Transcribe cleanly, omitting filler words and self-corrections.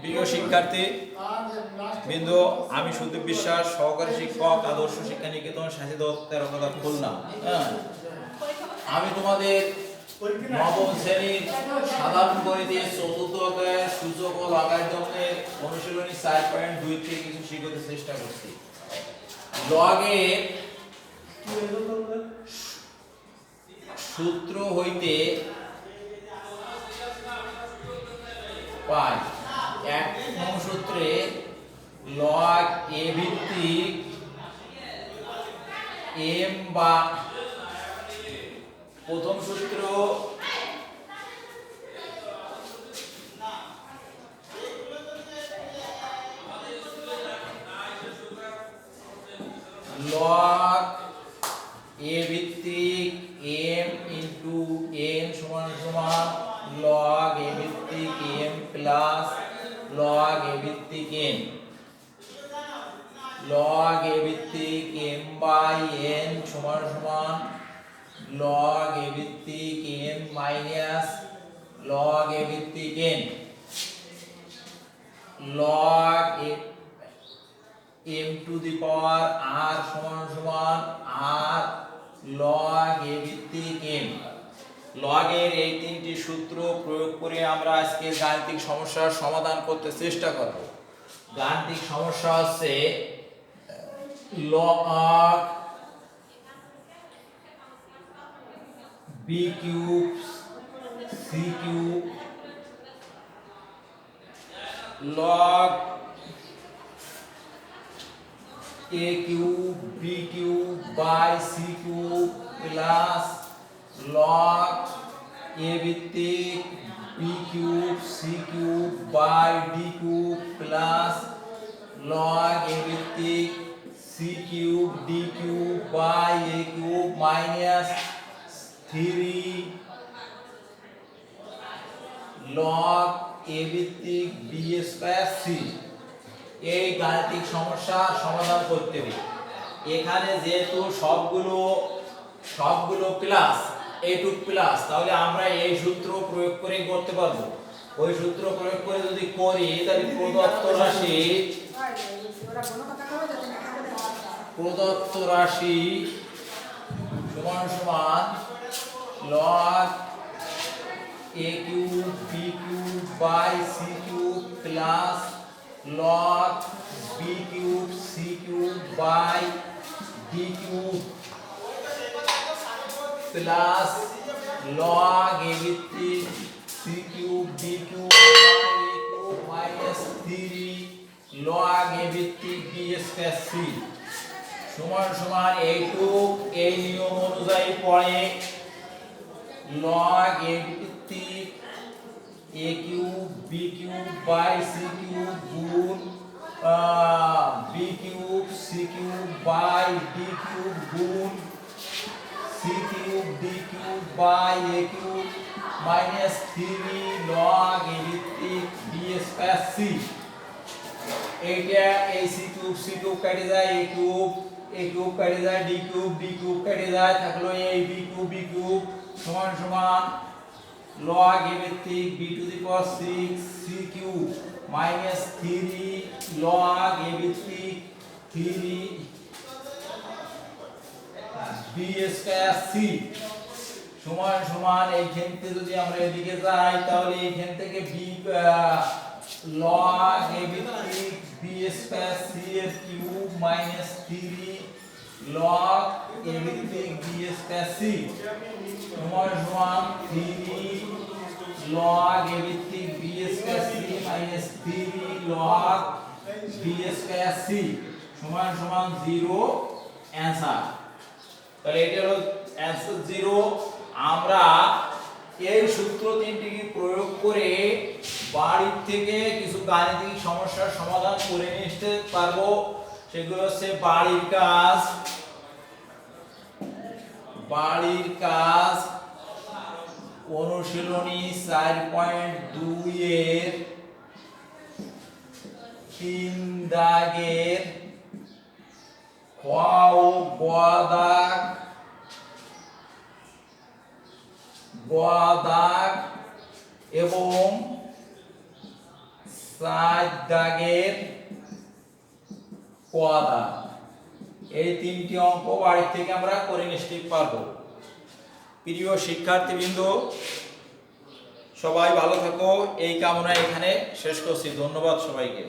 প্রিয় শিক্ষার্থী বিন্দু, আমি সুদীপ বিশ্বাস, সহকারী শিক্ষক, আদর্শ শিক্ষা নিকেতন, শাসিত তেরোকথা, খুলনা। আমি তোমাদের নবম শ্রেণীর সাধারণ গণিতে চতুর্থ অধ্যায়ের সূচক ও লগারিদমের অনুশীলনী 4.2 থেকে কিছু শিখতে চেষ্টা করছি। লগের সূত্র হইতে পাই। এক নং সূত্রে লগ এ ভিত্তিক এম বা প্রথম সূত্র লগ এ ভিত্তিক এম ইন্টু এন সমান সমান লগ এ ভিত্তিক এম প্লাস লগ এ ভিত্তিক এন। লগ এ ভিত্তিক এম বাই এন সমান সমান লগ এ ভিত্তিক এম মাইনাস লগ এ ভিত্তিক n. Log m to the power r সমান সমান আর লগ এ ভিত্তিক এম। লগের এই তিনটি সূত্র প্রয়োগ করে আমরা আজকে গাণিতিক সমস্যার সমাধান করতে চেষ্টা করব। গাণিতিক সমস্যা হচ্ছে log b cube c cube log a cube b cube by c cube plus log a ভিত্তিক b cube c cube by d cube plus log a ভিত্তিক c cube d cube by a cube minus 3 log a ভিত্তিক b square c। এই গাণিতিক সমস্যার সমাধান করতে হবে। এখানে যেহেতু সবগুলো প্লাস a2 প্লাস, তাহলে আমরা এই সূত্র প্রয়োগ করে করতে পারবো। ওই সূত্র প্রয়োগ করে যদি করি তাহলে প্রদত্ত রাশি সমান সমান log a cube b cube by c cube plus log b cube c cube by d cube plus log a ভিত্তিক c cube d cube by a cube minus 3 log a ভিত্তিক b স্কয়ার c সমান সমান এইটুক এই নিয়ম অনুযায়ী পড়ে log a ভিত্তিক a cube b cube by c cube গুণ b cube c cube by d cube গুণ c cube d cube by a cube minus 3 log a ভিত্তিক b স্কয়ার c। এইটা এই c cube কেটে যায়, a cube কেটে যায়, d cube কেটে যায়, থাকলো এই b cube সমান সমান log a ভিত্তিক b to the power 6 c cube minus 3 log a ভিত্তিক 3 b স্কয়ার c সমান সমান এইখান থেকে যদি আমরা এদিকে যাই তাহলে এইখান থেকে b log a ভিত্তিক b স্কয়ার c এর কিউব মাইনাস 3 log a ভিত্তিক b স্কয়ার c সমান সমান 3 log a ভিত্তিক b square c minus 3 log b square c সমান সমান 0 অ্যানসার। তাহলে এটা হলো অ্যানসার 0। আমরা এই সূত্র তিনটি প্রয়োগ করে বাড়ির থেকে কিছু গাণিতিক সমস্যার সমাধান করে নিতে পারবো। সেগুলো হচ্ছে বাড়ির কাজ অনুশীলনী 4.2 এর 3 দাগের খ ও গ দাগ এবং সাত দাগের কোয়াদা। এই তিনটি অঙ্ক বাড়ি থেকে আমরা করে নিশ্চিত পারবো। প্রিয় শিক্ষার্থীবৃন্দ, সবাই ভালো থাকো এই কামনায় এখানে শেষ করছি। ধন্যবাদ সবাইকে।